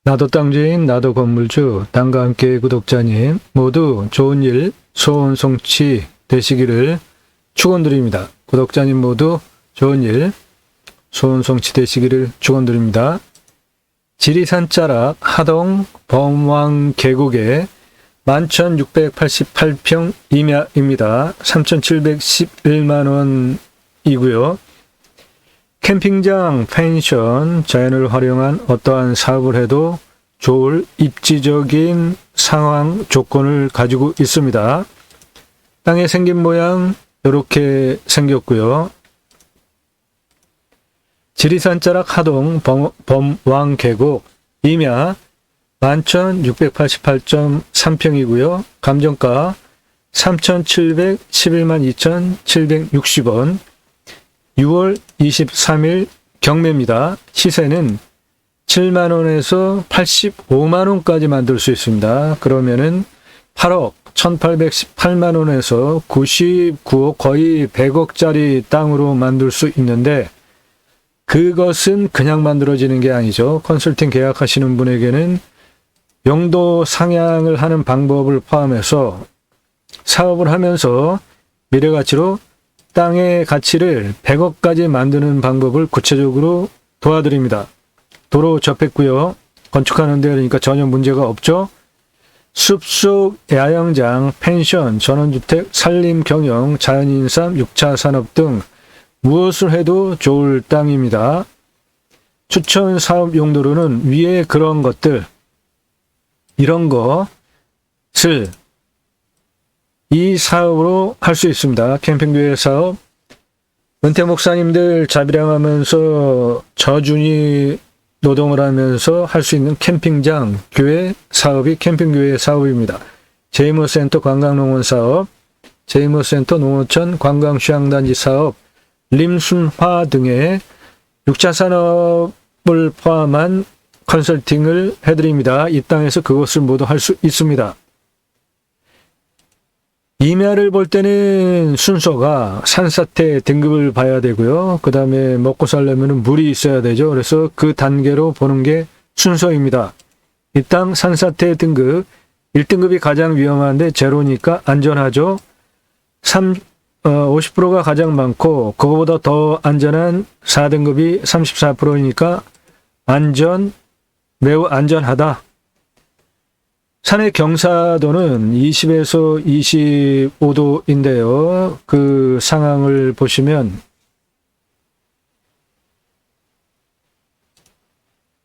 나도 땅주인, 나도 건물주, 땅과 함께 구독자님 모두 좋은 일, 소원 성취 되시기를 축원드립니다. 구독자님 모두 좋은 일, 소원 성취 되시기를 축원드립니다. 지리산 자락 하동 범왕 계곡의 11,688평 임야입니다. 3,711만원이고요. 캠핑장, 펜션, 자연을 활용한 어떠한 사업을 해도 좋을 입지적인 상황 조건을 가지고 있습니다. 땅의 생긴 모양 이렇게 생겼고요. 지리산 자락 하동 범왕 계곡 임야 11,688.3평이고요. 감정가 3,711만 2,760원. 6월 23일 경매입니다. 시세는 7만원에서 85만원까지 만들 수 있습니다. 그러면은 8억 1818만원에서 99억 거의 100억짜리 땅으로 만들 수 있는데 그것은 그냥 만들어지는 게 아니죠. 컨설팅 계약하시는 분에게는 용도 상향을 하는 방법을 포함해서 사업을 하면서 미래가치로 땅의 가치를 100억까지 만드는 방법을 구체적으로 도와드립니다. 도로 접했고요. 건축하는 데 그러니까 전혀 문제가 없죠. 숲속 야영장, 펜션, 전원주택, 산림 경영, 자연인삼, 6차 산업 등 무엇을 해도 좋을 땅입니다. 추천 사업 용도로는 위에 그런 것들, 이런 것을 이 사업으로 할 수 있습니다. 캠핑교회 사업. 은퇴 목사님들 자비량하면서 저준위 노동을 하면서 할 수 있는 캠핑장, 교회 사업이 캠핑교회 사업입니다. 제이머센터 관광농원 사업, 제이머센터 농어촌 관광휴양단지 사업, 림순화 등의 6차 산업을 포함한 컨설팅을 해드립니다. 이 땅에서 그것을 모두 할 수 있습니다. 임야를 볼 때는 순서가 산사태 등급을 봐야 되고요. 그 다음에 먹고 살려면 물이 있어야 되죠. 그래서 그 단계로 보는 게 순서입니다. 이 땅 산사태 등급 1등급이 가장 위험한데 제로니까 안전하죠. 50%가 가장 많고 그거보다 더 안전한 4등급이 34%이니까 매우 안전하다. 산의 경사도는 20에서 25도인데요. 그 상황을 보시면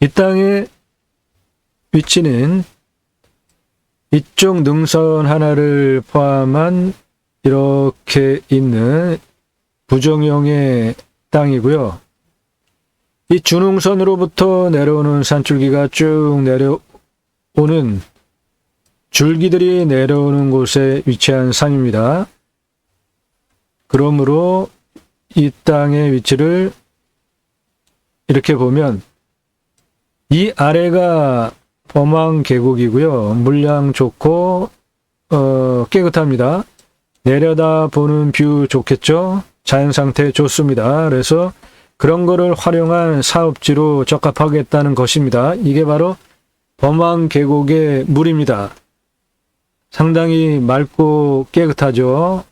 이 땅의 위치는 이쪽 능선 하나를 포함한 이렇게 있는 부정형의 땅이고요. 이 주능선으로부터 내려오는 산줄기가 쭉 내려오는 줄기들이 내려오는 곳에 위치한 산입니다. 그러므로 이 땅의 위치를 이렇게 보면 이 아래가 범왕 계곡이고요. 물량 좋고 깨끗합니다. 내려다 보는 뷰 좋겠죠. 자연 상태 좋습니다. 그래서 그런 거를 활용한 사업지로 적합하겠다는 것입니다. 이게 바로 범왕 계곡의 물입니다. 상당히 맑고 깨끗하죠.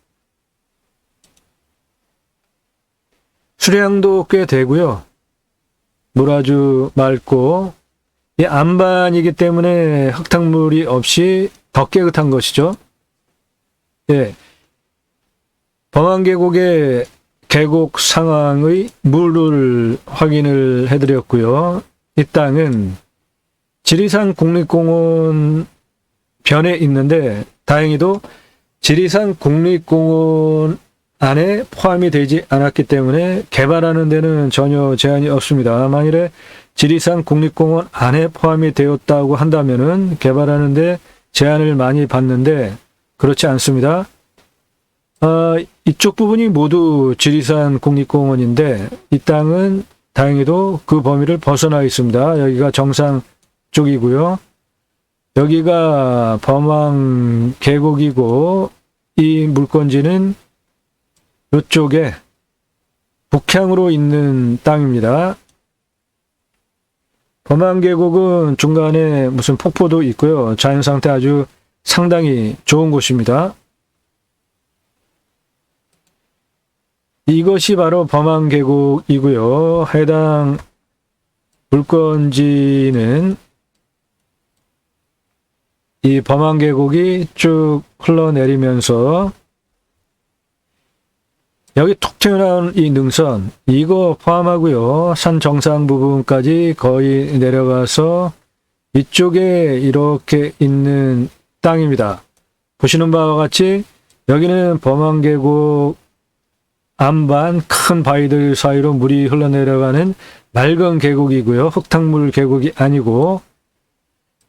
수량도 꽤 되고요. 물 아주 맑고 이 안반이기 때문에 흙탕물이 없이 더 깨끗한 것이죠. 예. 범왕계곡의 계곡 상황의 물을 확인을 해드렸고요. 이 땅은 지리산 국립공원 변에 있는데 다행히도 지리산 국립공원 안에 포함이 되지 않았기 때문에 개발하는 데는 전혀 제한이 없습니다. 만일에 지리산 국립공원 안에 포함이 되었다고 한다면은 개발하는 데 제한을 많이 받는데 그렇지 않습니다. 이쪽 부분이 모두 지리산 국립공원인데 이 땅은 다행히도 그 범위를 벗어나 있습니다. 여기가 정상 쪽이고요. 여기가 범왕 계곡이고 이 물건지는 이쪽에 북향으로 있는 땅입니다. 범안 계곡은 중간에 무슨 폭포도 있고요. 자연 상태 아주 상당히 좋은 곳입니다. 이것이 바로 범안 계곡이고요. 해당 물건지는 이 범안 계곡이 쭉 흘러내리면서 여기 툭 튀어나온 이 능선, 이거 포함하고요. 산 정상 부분까지 거의 내려가서 이쪽에 이렇게 있는 땅입니다. 보시는 바와 같이 여기는 범안 계곡 안반 큰 바위들 사이로 물이 흘러내려가는 맑은 계곡이고요. 흙탕물 계곡이 아니고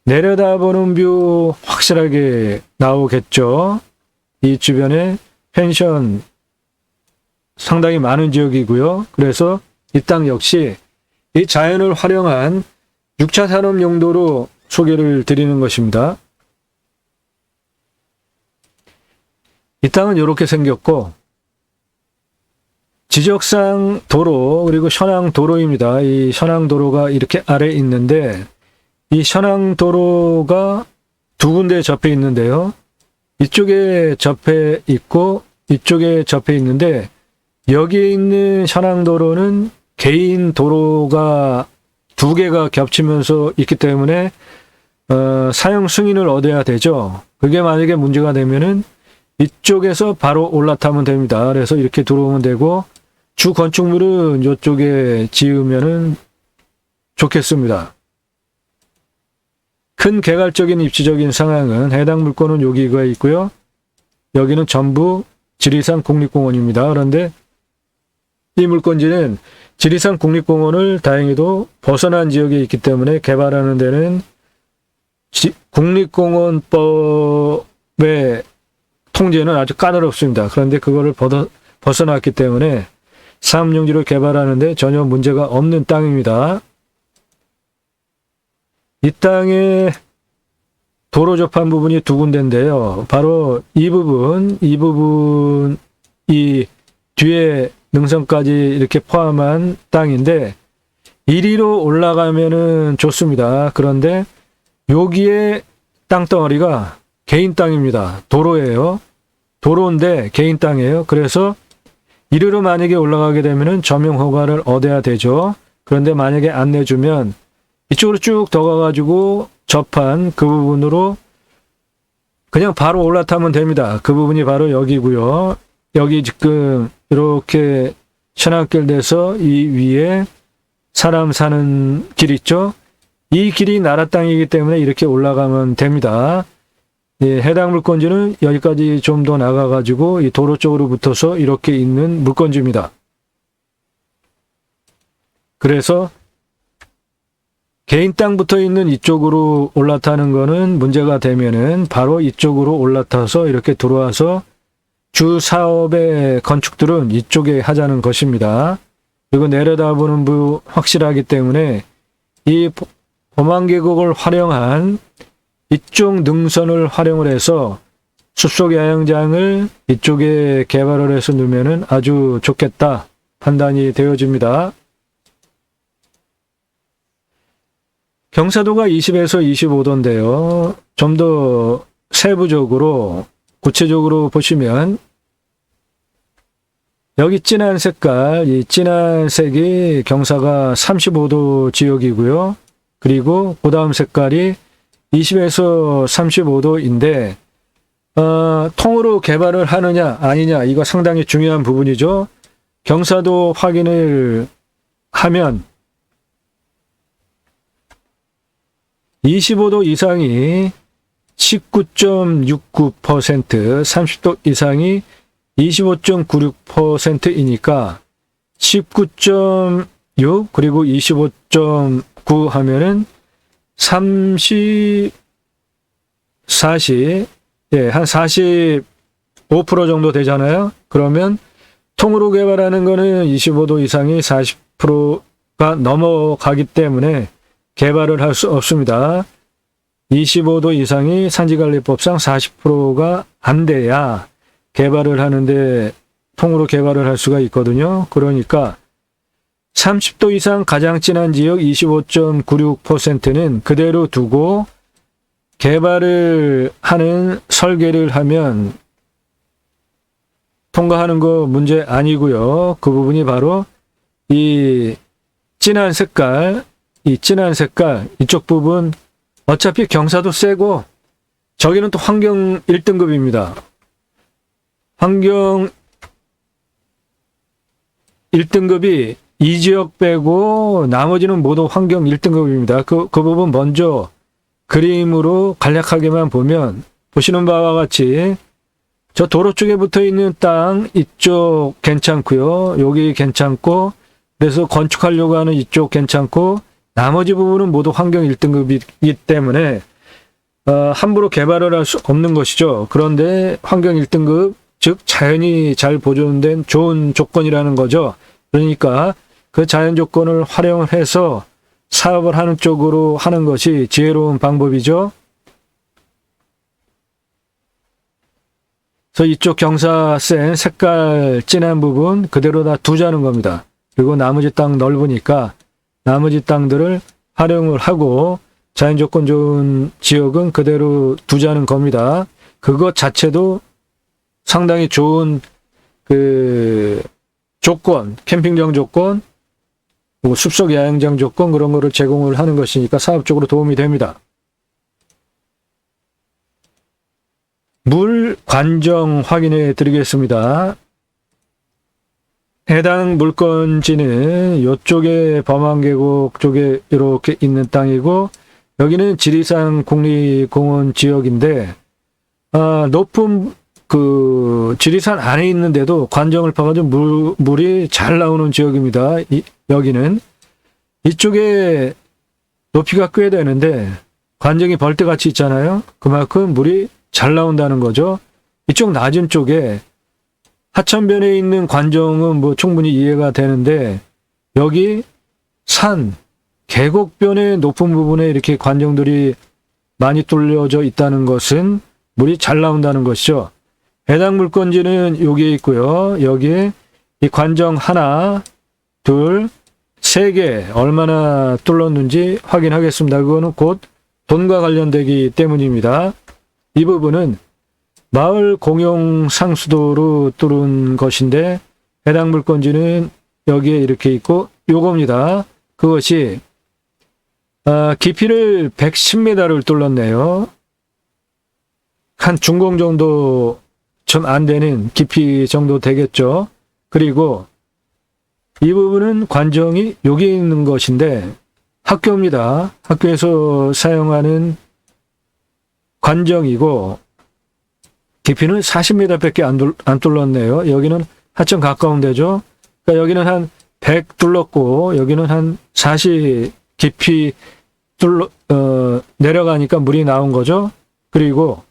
내려다보는 뷰 확실하게 나오겠죠. 이 주변에 펜션 상당히 많은 지역이고요. 그래서 이 땅 역시 이 자연을 활용한 6차 산업 용도로 소개를 드리는 것입니다. 이 땅은 이렇게 생겼고 지적상 도로 그리고 현황도로입니다. 이 현황도로가 이렇게 아래에 있는데 이 현황도로가 두 군데 접해 있는데요. 이쪽에 접해 있고 이쪽에 접해 있는데 여기에 있는 현황도로는 개인 도로가 두 개가 겹치면서 있기 때문에 사용 승인을 얻어야 되죠. 그게 만약에 문제가 되면은 이쪽에서 바로 올라타면 됩니다. 그래서 이렇게 들어오면 되고 주 건축물은 이쪽에 지으면은 좋겠습니다. 큰 개괄적인 입지적인 상황은 해당 물건은 여기가 있고요. 여기는 전부 지리산 국립공원입니다. 그런데 이 물건지는 지리산 국립공원을 다행히도 벗어난 지역에 있기 때문에 개발하는 데는 국립공원법의 통제는 아주 까다롭습니다. 그런데 그거를 벗어났기 때문에 사업용지로 개발하는데 전혀 문제가 없는 땅입니다. 이 땅에 도로 접한 부분이 두 군데인데요. 바로 이 부분, 이 뒤에 능선까지 이렇게 포함한 땅인데 이리로 올라가면은 좋습니다. 그런데 여기에 땅덩어리가 개인 땅입니다. 도로예요. 도로인데 개인 땅이에요. 그래서 이리로 만약에 올라가게 되면은 점용 허가를 얻어야 되죠. 그런데 만약에 안 내주면 이쪽으로 쭉 더 가가지고 접한 그 부분으로 그냥 바로 올라타면 됩니다. 그 부분이 바로 여기고요. 여기 지금 이렇게 현악길 돼서 이 위에 사람 사는 길 있죠. 이 길이 나라 땅이기 때문에 이렇게 올라가면 됩니다. 예, 해당 물건지는 여기까지 좀 더 나가가지고 이 도로 쪽으로 붙어서 이렇게 있는 물건지입니다. 그래서 개인 땅 붙어 있는 이쪽으로 올라타는 거는 문제가 되면은 바로 이쪽으로 올라타서 이렇게 들어와서 주 사업의 건축들은 이쪽에 하자는 것입니다. 그리고 내려다보는 부 확실하기 때문에 이 범안 계곡을 활용한 이쪽 능선을 활용을 해서 숲속 야영장을 이쪽에 개발을 해서 넣으면은 아주 좋겠다 판단이 되어집니다. 경사도가 20에서 25도인데요. 좀 더 세부적으로 구체적으로 보시면 여기 진한 색깔, 이 진한 색이 경사가 35도 지역이고요. 그리고 그 다음 색깔이 20에서 35도인데 통으로 개발을 하느냐 아니냐 이거 상당히 중요한 부분이죠. 경사도 확인을 하면 25도 이상이 19.69%, 30도 이상이 25.96%이니까 19.6 그리고 25.9 하면은 30, 40, 예, 한 45% 정도 되잖아요. 그러면 통으로 개발하는 거는 25도 이상이 40%가 넘어가기 때문에 개발을 할 수 없습니다. 25도 이상이 산지관리법상 40%가 안 돼야 개발을 하는데 통으로 개발을 할 수가 있거든요. 그러니까 30도 이상 가장 진한 지역 25.96%는 그대로 두고 개발을 하는 설계를 하면 통과하는 거 문제 아니고요. 그 부분이 바로 이 진한 색깔 이쪽 부분 어차피 경사도 세고 저기는 또 환경 1등급입니다. 환경 1등급이 이 지역 빼고 나머지는 모두 환경 1등급입니다. 그 부분 먼저 그림으로 간략하게만 보면 보시는 바와 같이 저 도로 쪽에 붙어 있는 땅 이쪽 괜찮고요. 여기 괜찮고 그래서 건축하려고 하는 이쪽 괜찮고 나머지 부분은 모두 환경 1등급이기 때문에 함부로 개발을 할 수 없는 것이죠. 그런데 환경 1등급 즉 자연이 잘 보존된 좋은 조건이라는 거죠. 그러니까 그 자연 조건을 활용을 해서 사업을 하는 쪽으로 하는 것이 지혜로운 방법이죠. 그래서 이쪽 경사 센 색깔 진한 부분 그대로 다 두자는 겁니다. 그리고 나머지 땅 넓으니까 나머지 땅들을 활용을 하고 자연 조건 좋은 지역은 그대로 두자는 겁니다. 그것 자체도 상당히 좋은 그 조건, 캠핑장 조건, 그리고 숲속 야영장 조건 그런 거를 제공을 하는 것이니까 사업적으로 도움이 됩니다. 물 관정 확인해 드리겠습니다. 해당 물건지는 이쪽에 범안계곡 쪽에 이렇게 있는 땅이고 여기는 지리산 국립공원 지역인데 높은 그 지리산 안에 있는데도 관정을 파가지고 물이 잘 나오는 지역입니다. 여기는 이쪽에 높이가 꽤 되는데 관정이 벌떼같이 있잖아요. 그만큼 물이 잘 나온다는 거죠. 이쪽 낮은 쪽에 하천변에 있는 관정은 뭐 충분히 이해가 되는데 여기 산, 계곡변의 높은 부분에 이렇게 관정들이 많이 뚫려져 있다는 것은 물이 잘 나온다는 것이죠. 해당 물건지는 여기에 있고요. 여기에 이 관정 하나, 둘, 세 개 얼마나 뚫렸는지 확인하겠습니다. 그거는 곧 돈과 관련되기 때문입니다. 이 부분은 마을 공용 상수도로 뚫은 것인데 해당 물건지는 여기에 이렇게 있고 요겁니다. 그것이 깊이를 110m를 뚫었네요. 한 중공 정도 좀 안 되는 깊이 정도 되겠죠. 그리고 이 부분은 관정이 여기 있는 것인데 학교입니다. 학교에서 사용하는 관정이고 깊이는 40m밖에 안 뚫었네요. 여기는 하천 가까운 데죠. 그러니까 여기는 한 100 뚫었고 여기는 한 40 깊이 내려가니까 물이 나온 거죠. 그리고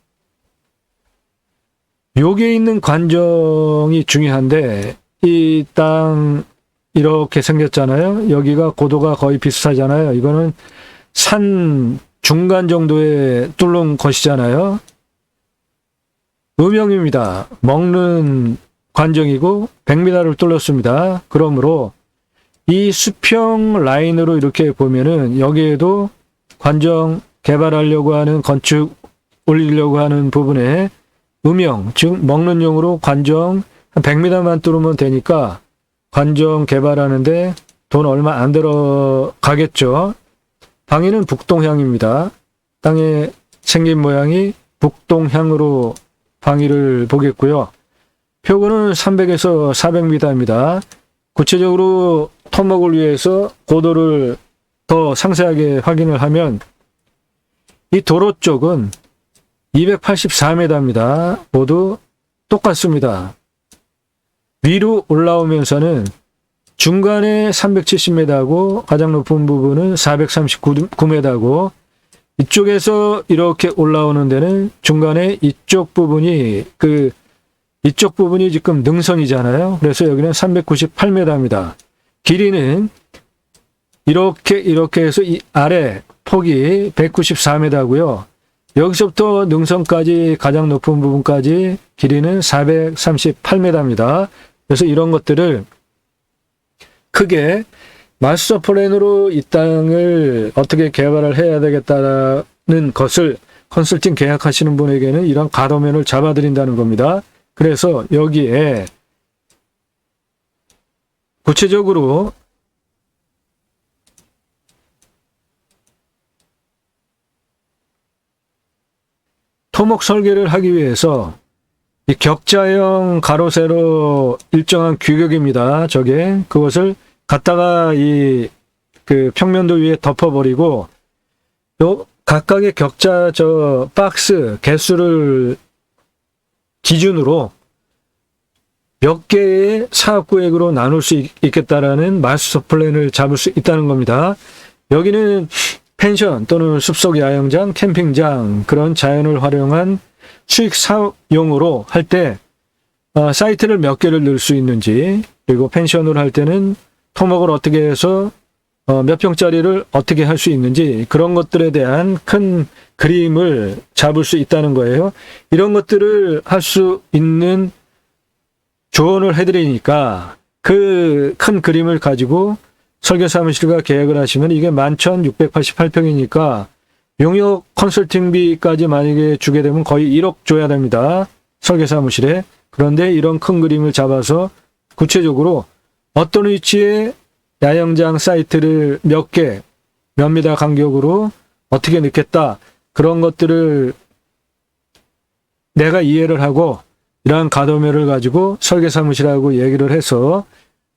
여기에 있는 관정이 중요한데 이 땅 이렇게 생겼잖아요. 여기가 고도가 거의 비슷하잖아요. 이거는 산 중간 정도에 뚫는 것이잖아요. 음영입니다. 먹는 관정이고 100m를 뚫었습니다. 그러므로 이 수평 라인으로 이렇게 보면은 여기에도 관정 개발하려고 하는 건축 올리려고 하는 부분에 음영, 즉 먹는 용으로 관정 한 100m만 뚫으면 되니까 관정 개발하는데 돈 얼마 안 들어가겠죠. 방위는 북동향입니다. 땅의 생긴 모양이 북동향으로 방위를 보겠고요. 표고는 300에서 400m입니다. 구체적으로 토목을 위해서 고도를 더 상세하게 확인을 하면 이 도로 쪽은 284m입니다. 모두 똑같습니다. 위로 올라오면서는 중간에 370m고 가장 높은 부분은 439m고 이쪽에서 이렇게 올라오는 데는 중간에 이쪽 부분이 지금 능선이잖아요. 그래서 여기는 398m입니다. 길이는 이렇게 해서 이 아래 폭이 194m고요. 여기서부터 능선까지 가장 높은 부분까지 길이는 438m입니다. 그래서 이런 것들을 크게 마스터 플랜으로 이 땅을 어떻게 개발을 해야 되겠다는 것을 컨설팅 계약하시는 분에게는 이런 가도면을 잡아드린다는 겁니다. 그래서 여기에 구체적으로 토목 설계를 하기 위해서 이 격자형 가로 세로 일정한 규격입니다. 저게 그것을 갖다가 이 그 평면도 위에 덮어버리고 요 각각의 격자 저 박스 개수를 기준으로 몇 개의 사업구역으로 나눌 수 있겠다라는 마스터 플랜을 잡을 수 있다는 겁니다. 여기는 펜션 또는 숲속 야영장, 캠핑장 그런 자연을 활용한 수익 사업용으로 할 때 사이트를 몇 개를 넣을 수 있는지, 그리고 펜션을 할 때는 토목을 어떻게 해서 몇 평짜리를 어떻게 할 수 있는지, 그런 것들에 대한 큰 그림을 잡을 수 있다는 거예요. 이런 것들을 할 수 있는 조언을 해드리니까 그 큰 그림을 가지고 설계사무실과 계약을 하시면 이게 11,688평이니까 용역 컨설팅비까지 만약에 주게 되면 거의 1억 줘야 됩니다. 설계사무실에. 그런데 이런 큰 그림을 잡아서 구체적으로 어떤 위치에 야영장 사이트를 몇 개, 몇 미터 간격으로 어떻게 넣겠다. 그런 것들을 내가 이해를 하고 이러한 가도면을 가지고 설계사무실하고 얘기를 해서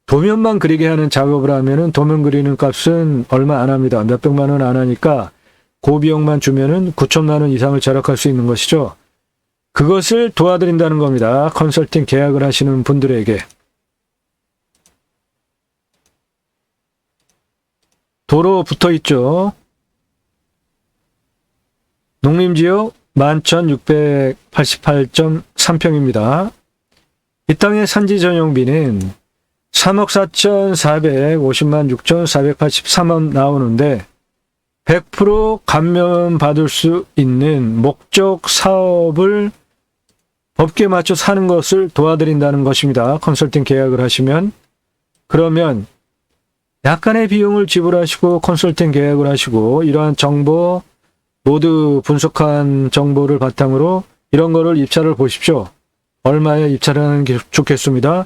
도면만 그리게 하는 작업을 하면은 도면 그리는 값은 얼마 안 합니다. 몇백만 원 안 하니까 고비용만 주면은 9천만 원 이상을 절약할 수 있는 것이죠. 그것을 도와드린다는 겁니다. 컨설팅 계약을 하시는 분들에게. 도로 붙어 있죠. 농림지역 11,688.3평입니다. 이 땅의 산지 전용비는 3억 4,450만 6,483원 나오는데 100% 감면받을 수 있는 목적 사업을 법규에 맞춰 사는 것을 도와드린다는 것입니다. 컨설팅 계약을 하시면. 그러면 약간의 비용을 지불하시고 컨설팅 계약을 하시고 이러한 정보 모두 분석한 정보를 바탕으로 이런 거를 입찰을 보십시오. 얼마에 입찰을 하는 게 좋겠습니다.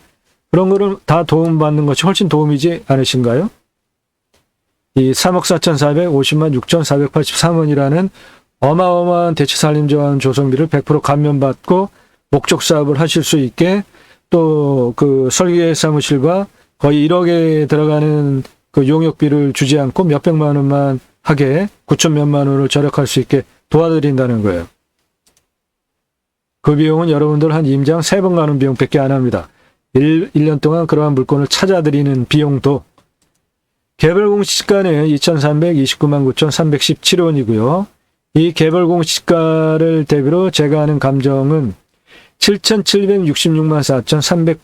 그런 거를 다 도움받는 것이 훨씬 도움이지 않으신가요? 이 3억 4,450만 6,483원이라는 어마어마한 대치산림조합 조성비를 100% 감면받고 목적 사업을 하실 수 있게 또 그 설계 사무실과 거의 1억에 들어가는 그 용역비를 주지 않고 몇백만 원만 하게 9천 몇만 원을 절약할 수 있게 도와드린다는 거예요. 그 비용은 여러분들 한 임장 3번 가는 비용밖에 안 합니다. 1년 동안 그러한 물건을 찾아드리는 비용도. 개별 공시가는 2,329만 9,317원이고요. 이 개별 공시가를 대비로 제가 하는 감정은 7,766만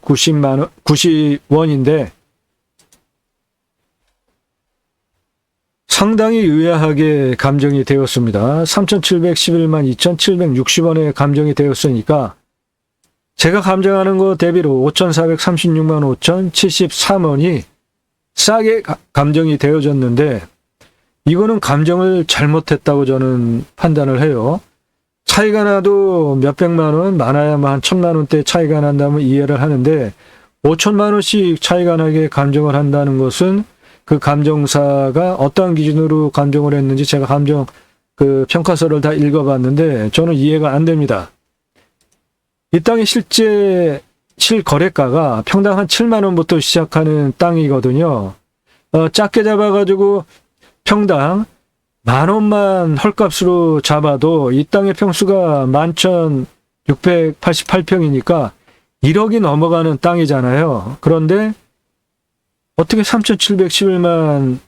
4,390원인데 상당히 의아하게 감정이 되었습니다. 3,711만 2,760원에 감정이 되었으니까 제가 감정하는 거 대비로 5,436만 5,073원이 싸게 감정이 되어졌는데 이거는 감정을 잘못했다고 저는 판단을 해요. 차이가 나도 몇백만 원, 많아야만 한 1,000만 원대 차이가 난다면 이해를 하는데 5천만 원씩 차이가 나게 감정을 한다는 것은 그 감정사가 어떠한 기준으로 감정을 했는지 제가 감정 그 평가서를 다 읽어봤는데 저는 이해가 안 됩니다. 이 땅의 실제 실거래가가 평당 한 7만 원부터 시작하는 땅이거든요. 작게 잡아가지고 평당 10,000원만 헐값으로 잡아도 이 땅의 평수가 11,688평이니까 1억이 넘어가는 땅이잖아요. 그런데 어떻게 3,711만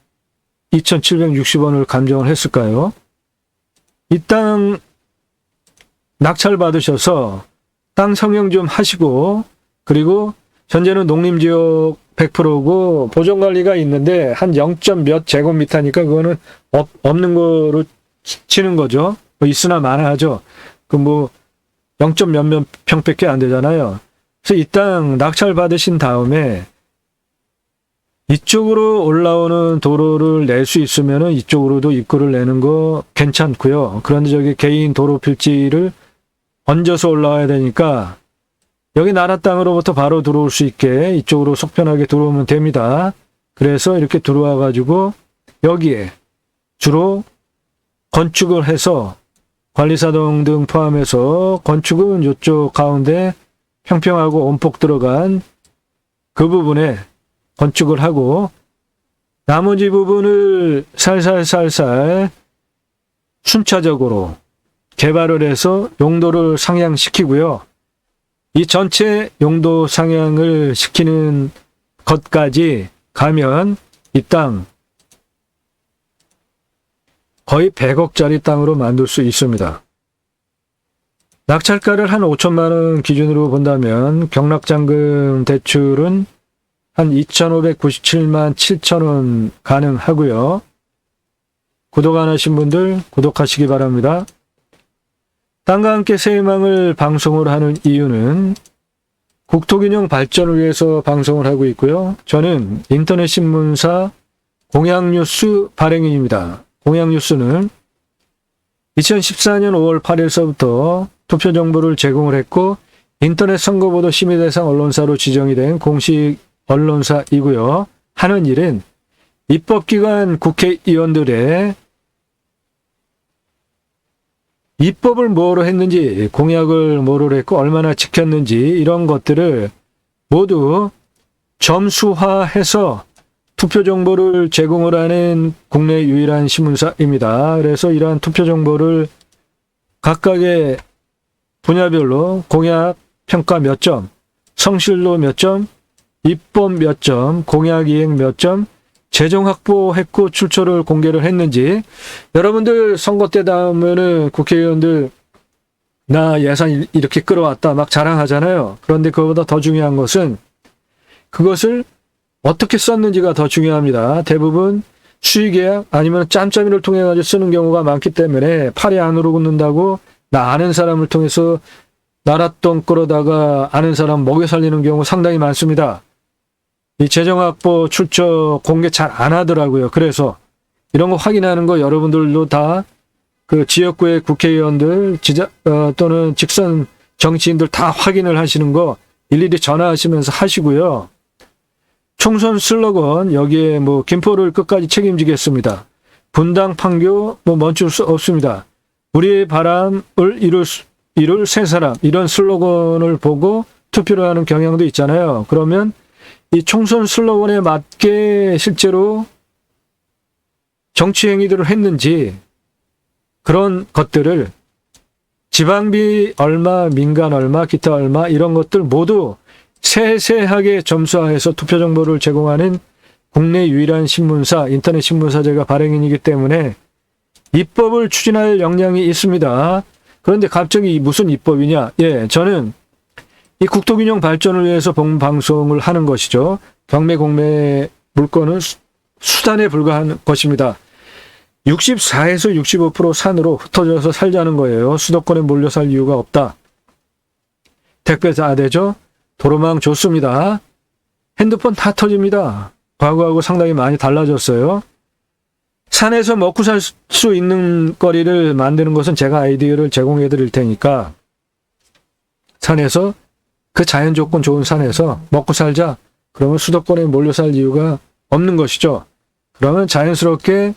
2,760원을 감정을 했을까요? 이 땅 낙찰 받으셔서 땅 성형 좀 하시고 그리고 현재는 농림지역 100%고 보존관리가 있는데 한 0. 몇 제곱미터니까 그거는 없는 거로 치는 거죠. 뭐 있으나 마나하죠. 그 뭐 0. 몇몇 평밖에 안 되잖아요. 그래서 이 땅 낙찰 받으신 다음에 이쪽으로 올라오는 도로를 낼 수 있으면 이쪽으로도 입구를 내는 거 괜찮고요. 그런데 저기 개인 도로 필지를 얹어서 올라와야 되니까 여기 나라 땅으로부터 바로 들어올 수 있게 이쪽으로 속편하게 들어오면 됩니다. 그래서 이렇게 들어와 가지고 여기에 주로 건축을 해서 관리사동 등 포함해서 건축은 이쪽 가운데 평평하고 온폭 들어간 그 부분에 건축을 하고 나머지 부분을 살살살살 순차적으로 개발을 해서 용도를 상향시키고요. 이 전체 용도 상향을 시키는 것까지 가면 이 땅 거의 100억짜리 땅으로 만들 수 있습니다. 낙찰가를 한 5천만 원 기준으로 본다면 경락잔금 대출은 한 2,597만 7천 원 가능하고요. 구독 안 하신 분들 구독하시기 바랍니다. 땅과 함께 새희망을 방송을 하는 이유는 국토균형 발전을 위해서 방송을 하고 있고요. 저는 인터넷 신문사 공양뉴스 발행인입니다. 공양뉴스는 2014년 5월 8일서부터 투표 정보를 제공을 했고 인터넷 선거보도 심의 대상 언론사로 지정이 된 공식 언론사이고요. 하는 일은 입법기관 국회의원들의 입법을 뭐로 했는지, 공약을 뭐로 했고 얼마나 지켰는지 이런 것들을 모두 점수화해서 투표 정보를 제공을 하는 국내 유일한 신문사입니다. 그래서 이러한 투표 정보를 각각의 분야별로 공약 평가 몇 점, 성실도 몇 점, 입법 몇 점, 공약 이행 몇 점, 재정 확보했고 출처를 공개를 했는지, 여러분들 선거 때 다음에는 국회의원들 나 예산 이렇게 끌어왔다 막 자랑하잖아요. 그런데 그거보다 더 중요한 것은 그것을 어떻게 썼는지가 더 중요합니다. 대부분 수의계약 아니면 짬짬이를 통해 가지고 쓰는 경우가 많기 때문에 팔이 안으로 굽는다고 나 아는 사람을 통해서 나랏돈 끌어다가 아는 사람 먹여 살리는 경우 상당히 많습니다. 이 재정확보 출처 공개 잘 안 하더라고요. 그래서 이런 거 확인하는 거 여러분들도 다 그 지역구의 국회의원들 또는 직선 정치인들 다 확인을 하시는 거 일일이 전화하시면서 하시고요. 총선 슬로건 여기에 뭐 김포를 끝까지 책임지겠습니다. 분당 판교 뭐 멈출 수 없습니다. 우리의 바람을 이룰 세 사람 이런 슬로건을 보고 투표를 하는 경향도 있잖아요. 그러면 이 총선 슬로건에 맞게 실제로 정치 행위들을 했는지 그런 것들을 지방비 얼마, 민간 얼마, 기타 얼마 이런 것들 모두 세세하게 점수화해서 투표 정보를 제공하는 국내 유일한 신문사, 인터넷 신문사제가 발행인이기 때문에 입법을 추진할 역량이 있습니다. 그런데 갑자기 무슨 입법이냐? 예, 저는 이 국토균형 발전을 위해서 방송을 하는 것이죠. 경매, 공매 물건은 수단에 불과한 것입니다. 64에서 65% 산으로 흩어져서 살자는 거예요. 수도권에 몰려 살 이유가 없다. 택배 다 되죠? 도로망 좋습니다. 핸드폰 다 터집니다. 과거하고 상당히 많이 달라졌어요. 산에서 먹고 살 수 있는 거리를 만드는 것은 제가 아이디어를 제공해 드릴 테니까 산에서 그 자연 조건 좋은 산에서 먹고 살자. 그러면 수도권에 몰려 살 이유가 없는 것이죠. 그러면 자연스럽게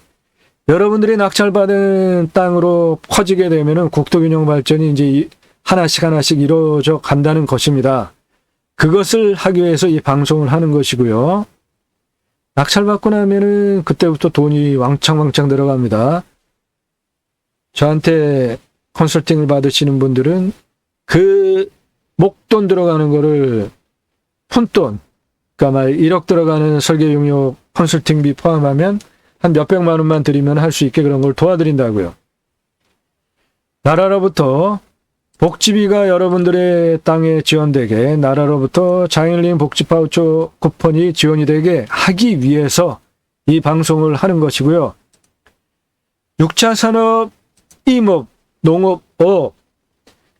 여러분들이 낙찰받은 땅으로 퍼지게 되면은 국토균형 발전이 이제 하나씩 이루어져 간다는 것입니다. 그것을 하기 위해서 이 방송을 하는 것이고요. 낙찰받고 나면은 그때부터 돈이 왕창 들어갑니다. 저한테 컨설팅을 받으시는 분들은 그 목돈 들어가는 거를 푼돈, 그러니까 말 1억 들어가는 설계 용역 컨설팅비 포함하면 한 몇백만 원만 드리면 할 수 있게 그런 걸 도와드린다고요. 나라로부터 복지비가 여러분들의 땅에 지원되게, 나라로부터 장애인 복지 바우처 쿠폰이 지원이 되게 하기 위해서 이 방송을 하는 것이고요. 6차 산업, 임업, 농업, 어업.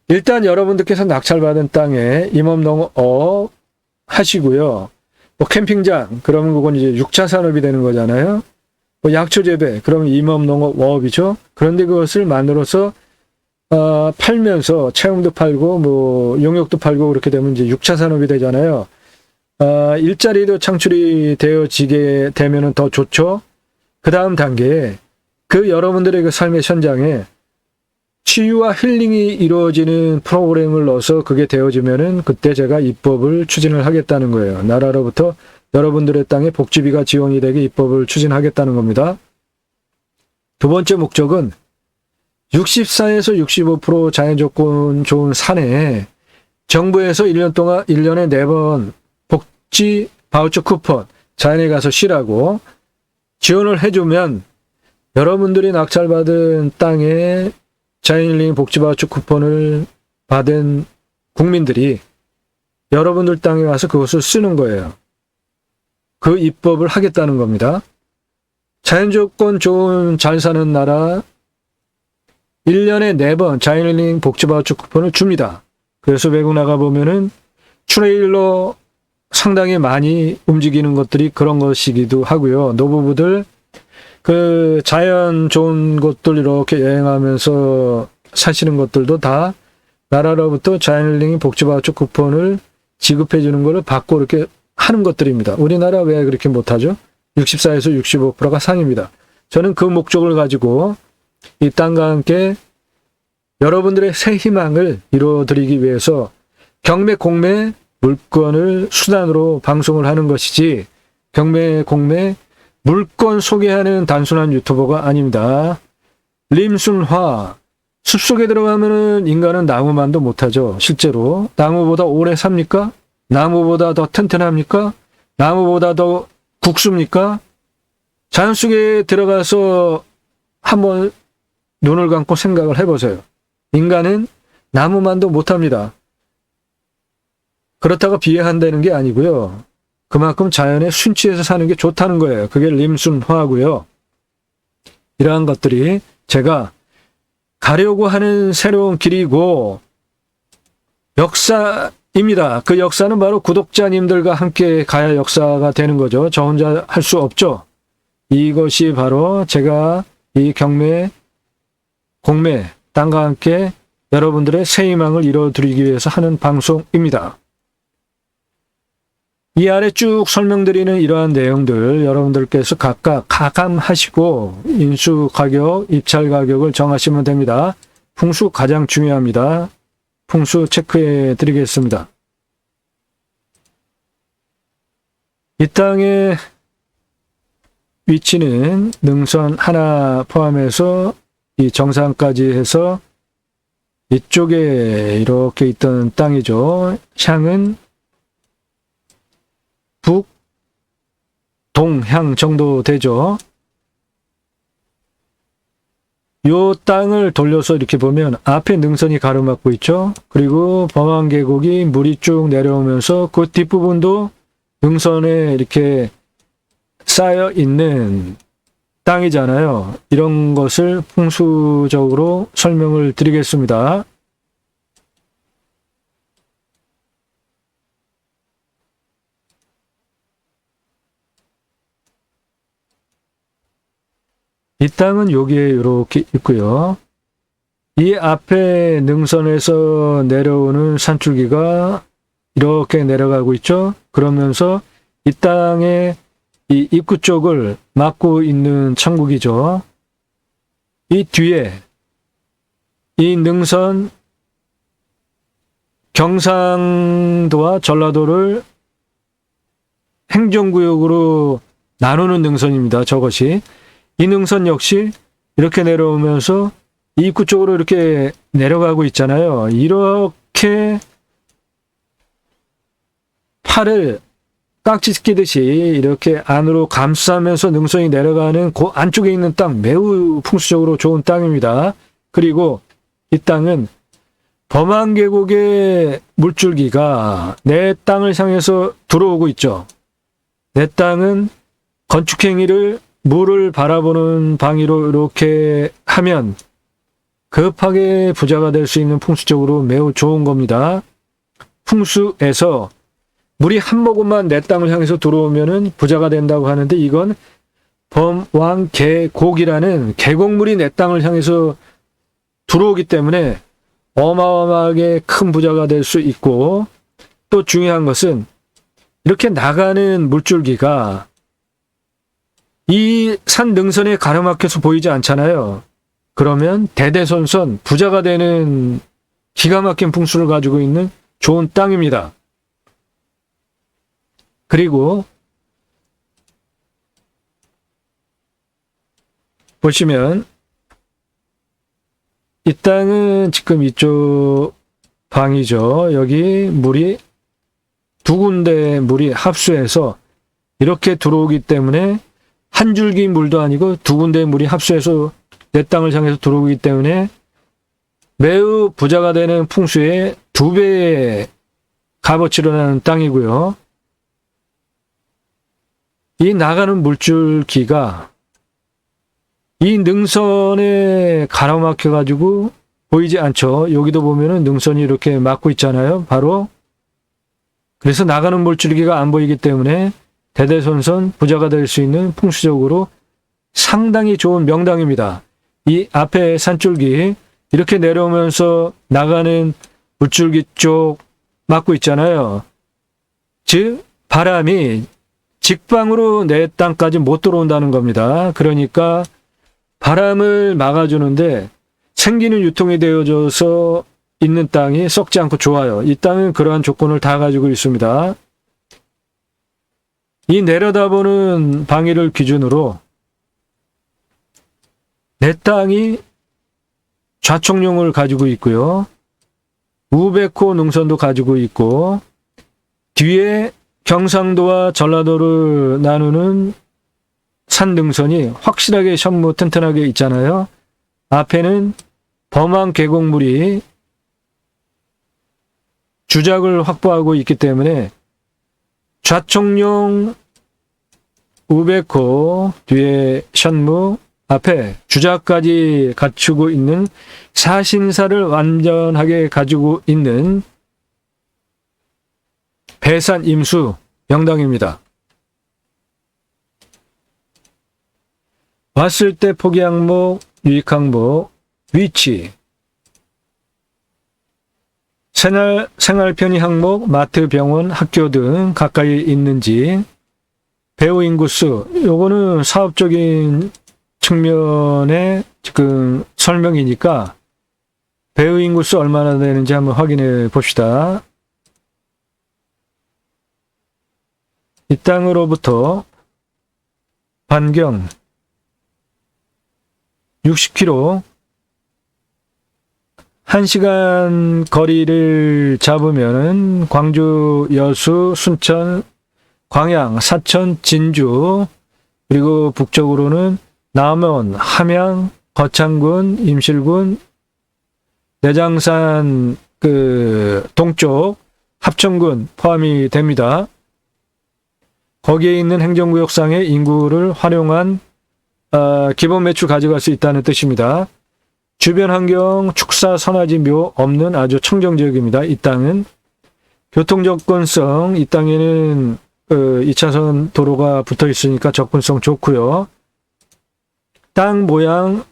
일단 여러분들께서 낙찰받은 땅에 임업, 농업, 어업 하시고요. 뭐 캠핑장, 그러면 그건 이제 6차 산업이 되는 거잖아요. 뭐 약초 재배, 그러면 임업농업이죠. 그런데 그것을 만들어서 팔면서 체험도 팔고 뭐 용역도 팔고 그렇게 되면 이제 6차 산업이 되잖아요. 일자리도 창출이 되어지게 되면은 더 좋죠. 그 다음 단계에 그 여러분들의 그 삶의 현장에 치유와 힐링이 이루어지는 프로그램을 넣어서 그게 되어지면은 그때 제가 입법을 추진을 하겠다는 거예요. 나라로부터 여러분들의 땅에 복지비가 지원이 되게 입법을 추진하겠다는 겁니다. 두 번째 목적은 64에서 65% 자연조건 좋은 산에 정부에서 1년 동안 1년에 4번 복지 바우처 쿠폰 자연에 가서 쉬라고 지원을 해주면 여러분들이 낙찰받은 땅에 자연힐링 복지 바우처 쿠폰을 받은 국민들이 여러분들 땅에 와서 그것을 쓰는 거예요. 그 입법을 하겠다는 겁니다. 자연조건 좋은 잘 사는 나라 1년에 4번 자연힐링 복지 바우처 쿠폰을 줍니다. 그래서 외국 나가보면은 트레일러 상당히 많이 움직이는 것들이 그런 것이기도 하고요. 노부부들 그 자연 좋은 곳들 이렇게 여행하면서 사시는 것들도 다 나라로부터 자연힐링 복지 바우처 쿠폰을 지급해 주는 것을 받고 이렇게 하는 것들입니다. 우리나라 왜 그렇게 못하죠? 64에서 65%가 상입니다. 저는 그 목적을 가지고 이 땅과 함께 여러분들의 새 희망을 이루어드리기 위해서 경매, 공매, 물건을 수단으로 방송을 하는 것이지 경매, 공매, 물건 소개하는 단순한 유튜버가 아닙니다. 림순화, 숲속에 들어가면은 인간은 나무만도 못하죠. 실제로 나무보다 오래 삽니까? 나무보다 더 튼튼합니까? 나무보다 더 국수입니까? 자연 속에 들어가서 한번 눈을 감고 생각을 해보세요. 인간은 나무만도 못합니다. 그렇다고 비하한다는 게 아니고요. 그만큼 자연에 순치해서 사는 게 좋다는 거예요. 그게 림순화고요. 이러한 것들이 제가 가려고 하는 새로운 길이고 역사입니다. 그 역사는 바로 구독자님들과 함께 가야 역사가 되는 거죠. 저 혼자 할 수 없죠. 이것이 바로 제가 이 경매, 공매, 땅과 함께 여러분들의 새 희망을 이뤄드리기 위해서 하는 방송입니다. 이 아래 쭉 설명드리는 이러한 내용들 여러분들께서 각각 가감하시고 인수 가격, 입찰 가격을 정하시면 됩니다. 풍수 가장 중요합니다. 풍수 체크해 드리겠습니다. 이 땅의 위치는 능선 하나 포함해서 이 정상까지 해서 이쪽에 이렇게 있던 땅이죠. 향은 북, 동향 정도 되죠. 요 땅을 돌려서 이렇게 보면 앞에 능선이 가로막고 있죠. 그리고 범안 계곡이 물이 쭉 내려오면서 그 뒷부분도 능선에 이렇게 쌓여 있는 땅이잖아요. 이런 것을 풍수적으로 설명을 드리겠습니다. 이 땅은 여기에 이렇게 있고요. 이 앞에 능선에서 내려오는 산줄기가 이렇게 내려가고 있죠. 그러면서 이 땅의 이 입구 쪽을 막고 있는 천국이죠. 이 뒤에 이 능선 경상도와 전라도를 행정구역으로 나누는 능선입니다. 저것이. 이 능선 역시 이렇게 내려오면서 이 입구 쪽으로 이렇게 내려가고 있잖아요. 이렇게 팔을 깍지 끼듯이 이렇게 안으로 감싸면서 능선이 내려가는 그 안쪽에 있는 땅 매우 풍수적으로 좋은 땅입니다. 그리고 이 땅은 범안 계곡의 물줄기가 내 땅을 향해서 들어오고 있죠. 내 땅은 건축행위를 물을 바라보는 방위로 이렇게 하면 급하게 부자가 될 수 있는 풍수적으로 매우 좋은 겁니다. 풍수에서 물이 한 모금만 내 땅을 향해서 들어오면은 부자가 된다고 하는데, 이건 범왕계곡이라는 계곡물이 내 땅을 향해서 들어오기 때문에 어마어마하게 큰 부자가 될 수 있고, 또 중요한 것은 이렇게 나가는 물줄기가 이 산 능선에 가로막혀서 보이지 않잖아요. 그러면 대대손손 부자가 되는 기가 막힌 풍수를 가지고 있는 좋은 땅입니다. 그리고 보시면 이 땅은 지금 이쪽 방이죠. 여기 물이 두 군데 물이 합수해서 이렇게 들어오기 때문에 한 줄기 물도 아니고 두 군데 물이 합수해서 내 땅을 향해서 들어오기 때문에 매우 부자가 되는 풍수의 2배의 값어치로 나는 땅이고요. 이 나가는 물줄기가 이 능선에 가로막혀 가지고 보이지 않죠. 여기도 보면은 능선이 이렇게 막고 있잖아요. 바로 그래서 나가는 물줄기가 안 보이기 때문에 대대손손 부자가 될 수 있는 풍수적으로 상당히 좋은 명당입니다. 이 앞에 산줄기 이렇게 내려오면서 나가는 물줄기 쪽 막고 있잖아요. 즉 바람이 직방으로 내 땅까지 못 들어온다는 겁니다. 그러니까 바람을 막아주는데 생기는 유통이 되어져서 있는 땅이 썩지 않고 좋아요. 이 땅은 그러한 조건을 다 가지고 있습니다. 이 내려다보는 방위를 기준으로 내 땅이 좌청룡을 가지고 있고요. 우백호 능선도 가지고 있고 뒤에 경상도와 전라도를 나누는 산 능선이 확실하게 현무 튼튼하게 있잖아요. 앞에는 범왕 계곡물이 주작을 확보하고 있기 때문에 좌청룡, 우백호, 뒤에 현무, 앞에 주작까지 갖추고 있는 사신사를 완전하게 가지고 있는 배산 임수 명당입니다. 왔을 때 포기항목, 유익항목, 위치, 생활 편의 항목, 마트, 병원, 학교 등 가까이 있는지, 배우 인구수, 요거는 사업적인 측면의 지금 설명이니까 배우 인구수 얼마나 되는지 한번 확인해 봅시다. 이 땅으로부터 반경 60km 1시간 거리를 잡으면 광주, 여수, 순천, 광양, 사천, 진주, 그리고 북쪽으로는 남원, 함양, 거창군, 임실군, 내장산 동쪽 합천군 포함이 됩니다. 거기에 있는 행정구역상의 인구를 활용한 기본 매출 가져갈 수 있다는 뜻입니다. 주변 환경, 축사, 선화지, 묘 없는 아주 청정 지역입니다. 이 땅은 교통접근성, 이 땅에는 2차선 도로가 붙어 있으니까 접근성 좋고요. 땅 모양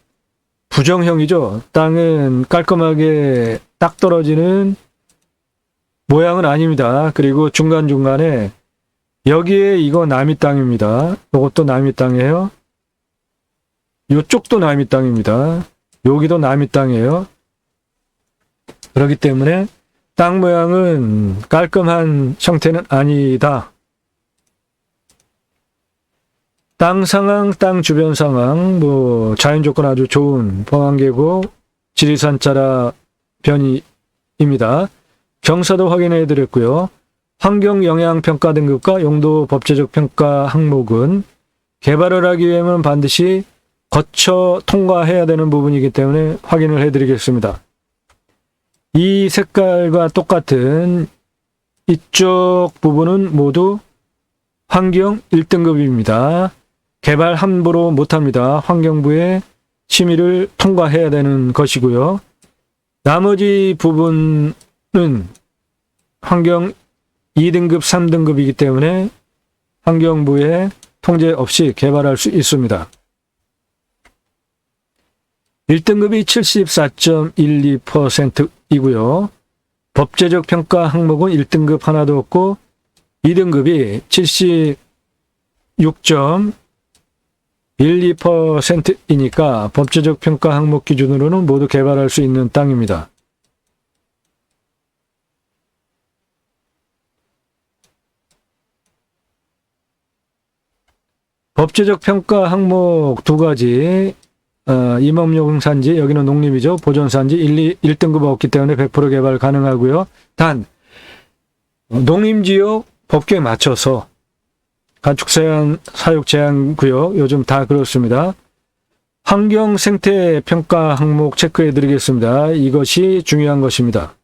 부정형이죠. 땅은 깔끔하게 딱 떨어지는 모양은 아닙니다. 그리고 중간중간에 여기에 이거 남이 땅입니다. 이것도 남이 땅이에요. 이쪽도 남이 땅입니다. 여기도 남이 땅이에요. 그렇기 때문에 땅 모양은 깔끔한 형태는 아니다. 땅 상황, 땅 주변 상황, 자연 조건 아주 좋은 범왕계곡, 지리산 자라 변이입니다. 경사도 확인해 드렸고요. 환경 영향 평가 등급과 용도 법제적 평가 항목은 개발을 하기 위해서는 반드시 거쳐 통과해야 되는 부분이기 때문에 확인을 해드리겠습니다. 이 색깔과 똑같은 이쪽 부분은 모두 환경 1등급입니다. 개발 함부로 못합니다. 환경부의 심의를 통과해야 되는 것이고요. 나머지 부분은 환경 2등급, 3등급이기 때문에 환경부의 통제 없이 개발할 수 있습니다. 1등급이 74.12%이고요. 법제적 평가 항목은 1등급 하나도 없고 2등급이 76.12%이니까 법제적 평가 항목 기준으로는 모두 개발할 수 있는 땅입니다. 법제적 평가 항목 두 가지, 임업용산지, 여기는 농림이죠. 보존산지 1등급 없기 때문에 100% 개발 가능하고요. 단 농림지역 법규에 맞춰서 가축 사육 제한 구역 요즘 다 그렇습니다. 환경 생태 평가 항목 체크해 드리겠습니다. 이것이 중요한 것입니다.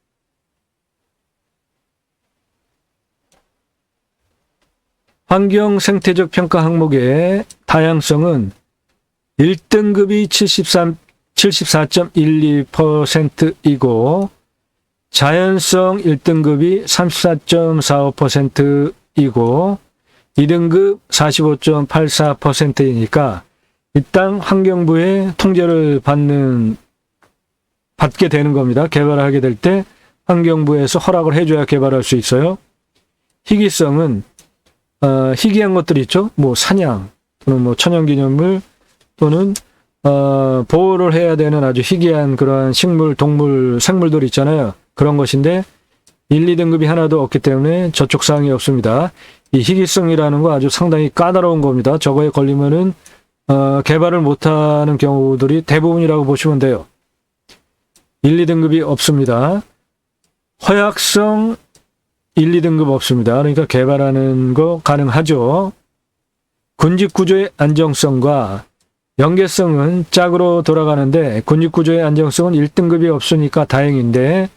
환경 생태적 평가 항목의 다양성은 1등급이 74.12%이고 자연성 1등급이 34.45%이고 2등급 45.84%이니까 이 땅 환경부의 통제를 받게 되는 겁니다. 개발을 하게 될 때 환경부에서 허락을 해줘야 개발할 수 있어요. 희귀성은 희귀한 것들 있죠. 뭐 사냥 또는 뭐 천연기념물 또는 보호를 해야 되는 아주 희귀한 그러한 식물, 동물, 생물들 있잖아요. 그런 것인데 1, 2등급이 하나도 없기 때문에 저촉사항이 없습니다. 이 희귀성이라는 거 아주 상당히 까다로운 겁니다. 저거에 걸리면은 개발을 못하는 경우들이 대부분이라고 보시면 돼요. 1, 2등급이 없습니다. 허약성 1, 2등급 없습니다. 그러니까 개발하는 거 가능하죠. 군집구조의 안정성과 연계성은 짝으로 돌아가는데 군집구조의 안정성은 1등급이 없으니까 다행인데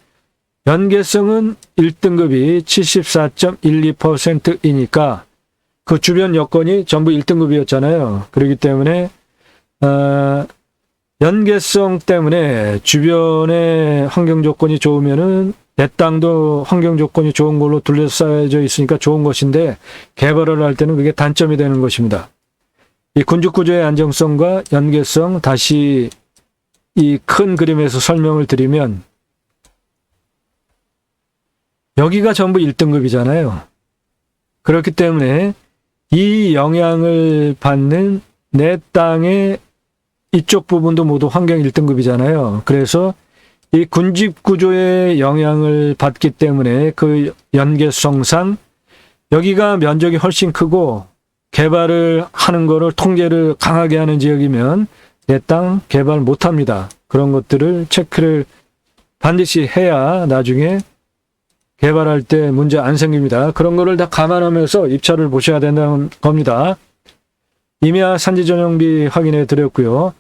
연계성은 1등급이 74.12%이니까 그 주변 여건이 전부 1등급이었잖아요. 그렇기 때문에 연계성 때문에 주변의 환경 조건이 좋으면은 내 땅도 환경 조건이 좋은 걸로 둘러싸여져 있으니까 좋은 것인데 개발을 할 때는 그게 단점이 되는 것입니다. 이 군집구조의 안정성과 연계성 다시 이 큰 그림에서 설명을 드리면 여기가 전부 1등급이잖아요. 그렇기 때문에 이 영향을 받는 내 땅의 이쪽 부분도 모두 환경 1등급이잖아요. 그래서 이 군집구조의 영향을 받기 때문에 그 연계성상 여기가 면적이 훨씬 크고 개발을 하는 거를 통제를 강하게 하는 지역이면 내 땅 개발 못합니다. 그런 것들을 체크를 반드시 해야 나중에 개발할 때 문제 안 생깁니다. 그런 거를 다 감안하면서 입찰을 보셔야 된다는 겁니다. 임야 산지 전용비 확인해 드렸고요.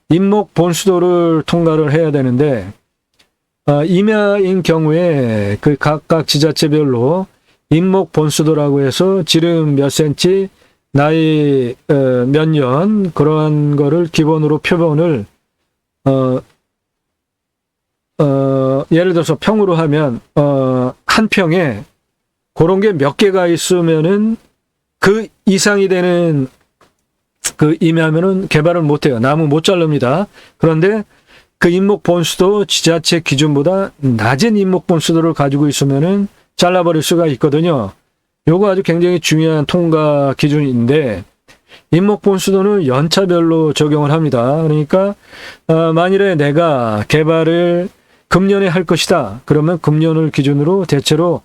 임목 본수도를 통과를 해야 되는데 임야인 경우에 그 각각 지자체별로 임목 본수도라고 해서 지름 몇 센치, 나이 몇 년 그러한 거를 기본으로 표본을 예를 들어서 평으로 하면 한 평에 그런 게 몇 개가 있으면은 그 이상이 되는 그 임야면은 개발을 못해요. 나무 못 자릅니다. 그런데 그 임목 본수도 지자체 기준보다 낮은 임목 본수도를 가지고 있으면은 잘라버릴 수가 있거든요. 요거 아주 굉장히 중요한 통과 기준인데 임목 본수도는 연차별로 적용을 합니다. 그러니까 만일에 내가 개발을 금년에 할 것이다. 그러면 금년을 기준으로 대체로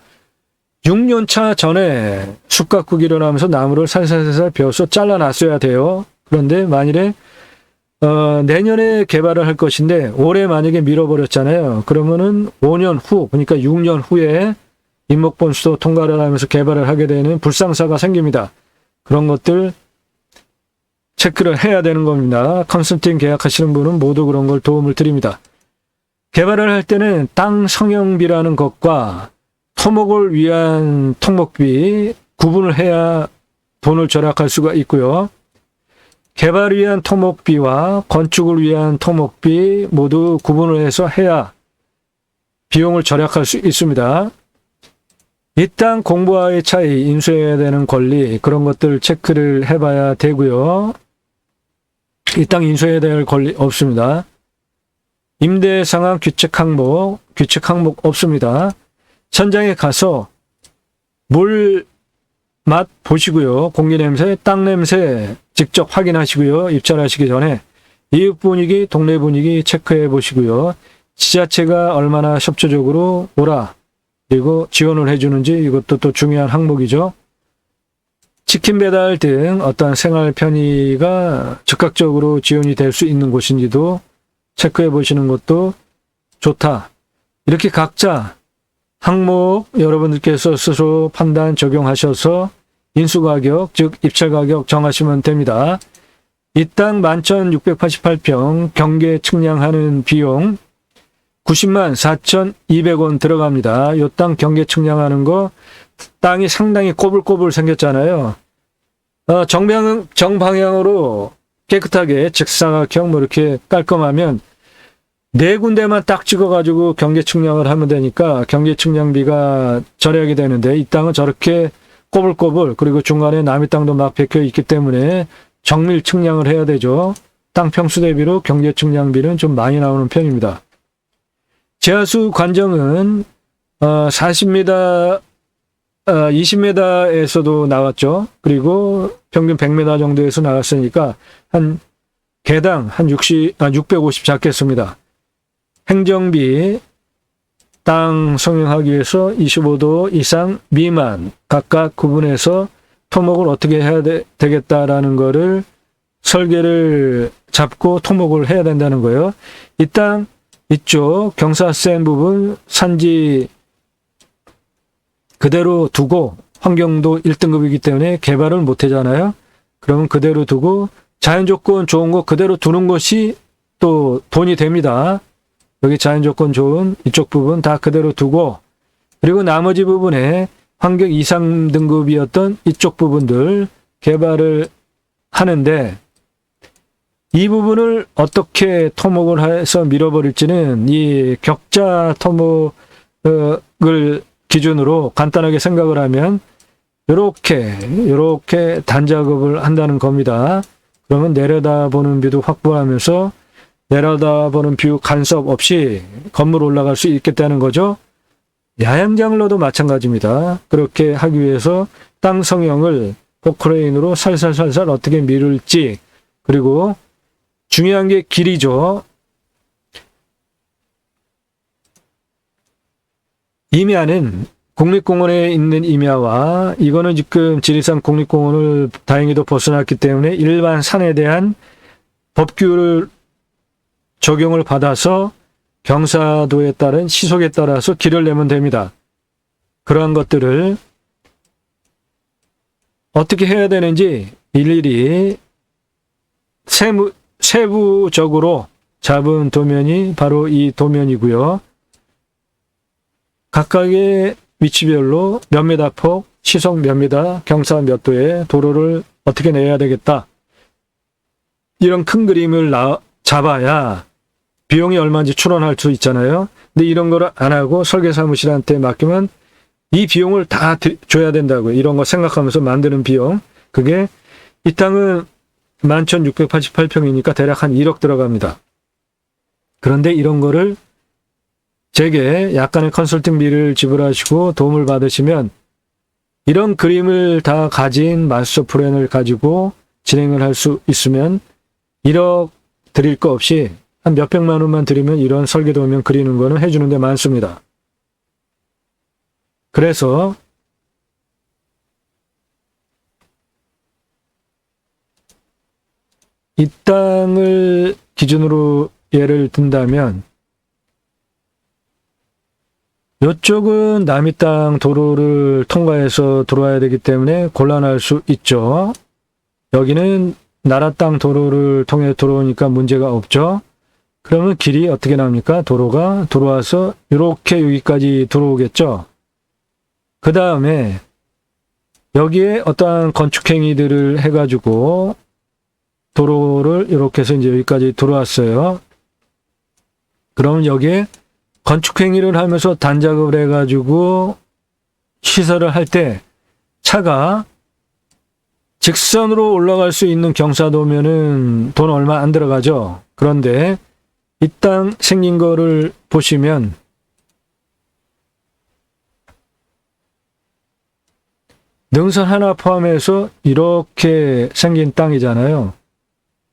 6년차 전에 숲 가꾸기 일어나면서 나무를 살살살살 베어서 잘라놨어야 돼요. 그런데 만일에 내년에 개발을 할 것인데 올해 만약에 밀어버렸잖아요. 그러면은 5년 후, 그러니까 6년 후에 임목본수도 통과를 하면서 개발을 하게 되는 불상사가 생깁니다. 그런 것들 체크를 해야 되는 겁니다. 컨설팅 계약하시는 분은 모두 그런 걸 도움을 드립니다. 개발을 할 때는 땅 성형비라는 것과 토목을 위한 토목비 구분을 해야 돈을 절약할 수가 있고요. 개발을 위한 토목비와 건축을 위한 토목비 모두 구분을 해서 해야 비용을 절약할 수 있습니다. 이 땅 공부와의 차이, 인수해야 되는 권리, 그런 것들 체크를 해봐야 되고요. 이 땅 인수해야 될 권리 없습니다. 임대 상황 규칙 항목 없습니다. 현장에 가서 물 맛 보시고요. 공기 냄새, 땅 냄새 직접 확인하시고요. 입찰하시기 전에 이웃 분위기, 동네 분위기 체크해 보시고요. 지자체가 얼마나 협조적으로 그리고 지원을 해주는지 이것도 또 중요한 항목이죠. 치킨 배달 등 어떤 생활 편의가 즉각적으로 지원이 될 수 있는 곳인지도 체크해 보시는 것도 좋다. 이렇게 각자 항목 여러분들께서 스스로 판단 적용하셔서 인수가격, 즉 입찰가격 정하시면 됩니다. 이 땅 11,688평 경계 측량하는 비용 90만 4,200원 들어갑니다. 이 땅 경계 측량하는 거 땅이 상당히 꼬불꼬불 생겼잖아요. 정방향으로 깨끗하게 직사각형 이렇게 깔끔하면 네 군데만 딱 찍어가지고 경계 측량을 하면 되니까 경계 측량비가 절약이 되는데 이 땅은 저렇게 꼬불꼬불 그리고 중간에 남의 땅도 막 박혀 있기 때문에 정밀 측량을 해야 되죠. 땅 평수 대비로 경계 측량비는 좀 많이 나오는 편입니다. 지하수 관정은 40m, 20m에서도 나왔죠. 그리고 평균 100m 정도에서 나왔으니까 한 개당 한 650 잡겠습니다. 행정비, 땅 성형하기 위해서 25도 이상 미만 각각 구분해서 토목을 어떻게 해야 되겠다라는 거를 설계를 잡고 토목을 해야 된다는 거예요. 이 땅 이쪽 경사센 부분 산지 그대로 두고 환경도 1등급이기 때문에 개발을 못 하잖아요. 그러면 그대로 두고 자연조건 좋은 거 그대로 두는 것이 또 돈이 됩니다. 여기 자연조건 좋은 이쪽 부분 다 그대로 두고 그리고 나머지 부분에 환경 2, 3등급이었던 이쪽 부분들 개발을 하는데 이 부분을 어떻게 토목을 해서 밀어버릴지는 이 격자 토목을 기준으로 간단하게 생각을 하면 이렇게 단작업을 한다는 겁니다. 그러면 내려다보는 뷰도 확보하면서 내려다보는 뷰 간섭 없이 건물 올라갈 수 있겠다는 거죠. 야영장로도 마찬가지입니다. 그렇게 하기 위해서 땅 성형을 포크레인으로 살살살살 어떻게 밀을지 그리고 중요한 게 길이죠. 임야는 국립공원에 있는 임야와 이거는 지금 지리산 국립공원을 다행히도 벗어났기 때문에 일반 산에 대한 법규를 적용을 받아서 경사도에 따른 시속에 따라서 길을 내면 됩니다. 그러한 것들을 어떻게 해야 되는지 일일이 세부적으로 잡은 도면이 바로 이 도면이고요. 각각의 위치별로 몇 미터 폭, 시속 몇 미터, 경사 몇 도의 도로를 어떻게 내야 되겠다. 이런 큰 그림을 잡아야 비용이 얼마인지 추론할 수 있잖아요. 근데 이런 거를 안 하고 설계사무실한테 맡기면 이 비용을 다 줘야 된다고요. 이런 거 생각하면서 만드는 비용. 그게 이 땅은 11,688평이니까 대략 한 1억 들어갑니다. 그런데 이런 거를 제게 약간의 컨설팅비를 지불하시고 도움을 받으시면 이런 그림을 다 가진 마스터 플랜을 가지고 진행을 할 수 있으면 1억 드릴 거 없이 한 몇백만 원만 드리면 이런 설계 도면 그리는 거는 해주는 데 많습니다. 그래서 이 땅을 기준으로 예를 든다면 이쪽은 남이 땅 도로를 통과해서 들어와야 되기 때문에 곤란할 수 있죠. 여기는 나라 땅 도로를 통해 들어오니까 문제가 없죠. 그러면 길이 어떻게 나옵니까? 도로가 들어와서 이렇게 여기까지 들어오겠죠. 그 다음에 여기에 어떠한 건축행위들을 해가지고 도로를 이렇게 해서 이제 여기까지 들어왔어요. 그럼 여기에 건축행위를 하면서 단작업을 해가지고 시설을 할 때 차가 직선으로 올라갈 수 있는 경사도면은 돈 얼마 안 들어가죠. 그런데 이 땅 생긴 거를 보시면 능선 하나 포함해서 이렇게 생긴 땅이잖아요.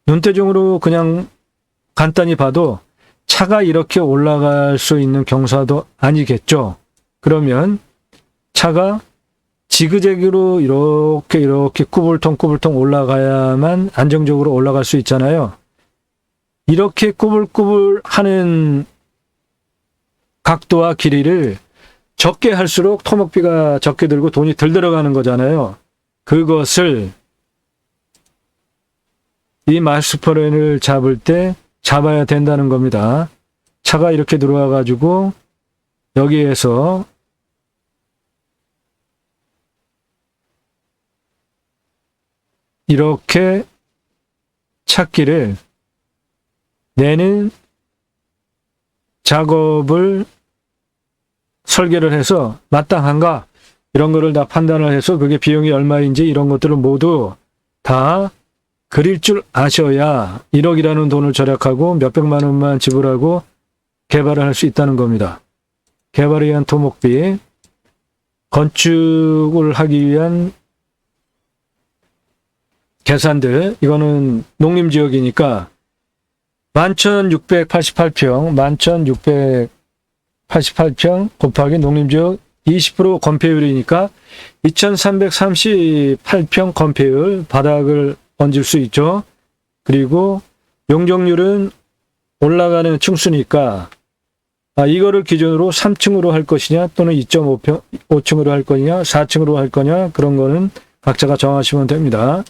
눈대중으로 그냥 간단히 봐도 차가 이렇게 올라갈 수 있는 경사도 아니겠죠. 그러면 차가 지그재그로 이렇게 꾸불통꾸불통 올라가야만 안정적으로 올라갈 수 있잖아요. 이렇게 꾸불꾸불 하는 각도와 길이를 적게 할수록 토목비가 적게 들고 돈이 덜 들어가는 거잖아요. 그것을 이 마스터플랜을 잡을 때 잡아야 된다는 겁니다. 차가 이렇게 들어와 가지고 여기에서 이렇게 찾기를 내는 작업을 설계를 해서 마땅한가 이런 거를 다 판단을 해서 그게 비용이 얼마인지 이런 것들을 모두 다 그릴 줄 아셔야 1억이라는 돈을 절약하고 몇백만 원만 지불하고 개발을 할 수 있다는 겁니다. 개발을 위한 토목비, 건축을 하기 위한 계산들, 이거는 농림지역이니까 11,688평, 11,688평 곱하기 농림지역 20% 건폐율이니까 2,338평 건폐율 바닥을 얹을 수 있죠. 그리고 용적률은 올라가는 층수니까 이거를 기준으로 3층으로 할 것이냐 또는 2.5층으로 할 거냐 4층으로 할 거냐 그런 거는 각자가 정하시면 됩니다.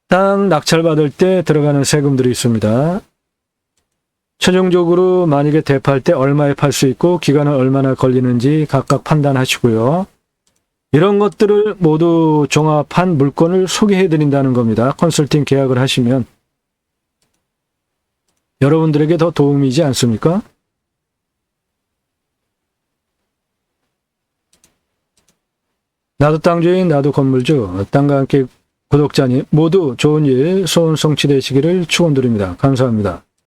땅 낙찰받을 때 들어가는 세금들이 있습니다. 최종적으로 만약에 대파할 때 얼마에 팔 수 있고 기간은 얼마나 걸리는지 각각 판단하시고요. 이런 것들을 모두 종합한 물건을 소개해 드린다는 겁니다. 컨설팅 계약을 하시면 여러분들에게 더 도움이지 않습니까? 나도 땅주인, 나도 건물주, 땅과 함께 구독자님 모두 좋은 일, 소원 성취되시기를 축원드립니다. 감사합니다.